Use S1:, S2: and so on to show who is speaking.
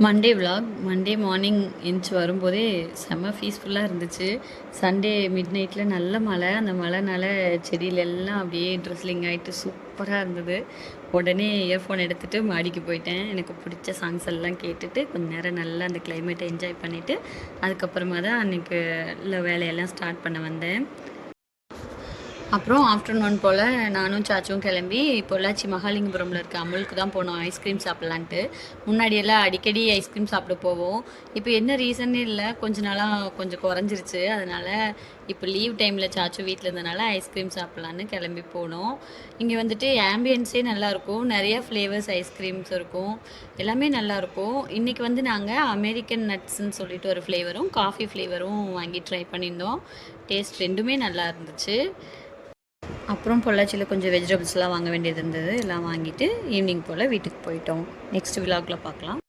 S1: Monday vlog Monday morning எந்திச்சு வரும்போதே செம்ம பீஸ்ஃபுல்லாக இருந்துச்சு. சண்டே மிட் நைட்டில் நல்ல மழை. அந்த மழைனால செடியிலெல்லாம் அப்படியே ட்ரெஸ்லிங் ஆகிட்டு சூப்பராக இருந்தது. உடனே இயர்ஃபோன் எடுத்துகிட்டு மாடிக்கு போயிட்டேன். எனக்கு பிடிச்ச சாங்ஸ் எல்லாம் கேட்டுட்டு கொஞ்சம் நேரம் நல்லா அந்த கிளைமேட்டை என்ஜாய் பண்ணிவிட்டு அதுக்கப்புறமா தான் அன்றைக்கு வேலையெல்லாம் ஸ்டார்ட் பண்ண வந்தேன். அப்புறம் ஆஃப்டர்நூன் போல் நானும் சாச்சும் கிளம்பி பொள்ளாச்சி மகாலிங்கபுரமில் இருக்க அமுலுக்கு தான் போனோம் ஐஸ்கிரீம் சாப்பிட்லான்ட்டு. முன்னாடியெல்லாம் அடிக்கடி ஐஸ்கிரீம் சாப்பிட போவோம். இப்போ என்ன ரீசன்னே இல்லை, கொஞ்ச நாளாக கொஞ்சம் குறைஞ்சிருச்சு. அதனால் இப்போ லீவ் டைமில் சாச்சு வீட்டில் இருந்தனால ஐஸ்கிரீம் சாப்பிட்லான்னு கிளம்பி போனோம். இங்கே வந்துட்டு ஆம்பியன்ஸே நல்லாயிருக்கும், நிறைய ஃப்ளேவர்ஸ் ஐஸ்கிரீம்ஸ் இருக்கும், எல்லாமே நல்லாயிருக்கும். இன்றைக்கி வந்து நாங்கள் அமெரிக்கன் நட்ஸ்ன்னு சொல்லிட்டு ஒரு ஃப்ளேவரும் காஃபி ஃப்ளேவரும் வாங்கி ட்ரை பண்ணியிருந்தோம். டேஸ்ட் ரெண்டுமே நல்லா இருந்துச்சு. அப்புறம் பொள்ளாச்சியில் கொஞ்சம் வெஜிடபிள்ஸ்லாம் வாங்க வேண்டியது இருந்தது. எல்லாம் வாங்கிட்டு ஈவினிங் போல் வீட்டுக்கு போயிட்டோம். நெக்ஸ்ட் விலாகில் பார்க்கலாம்.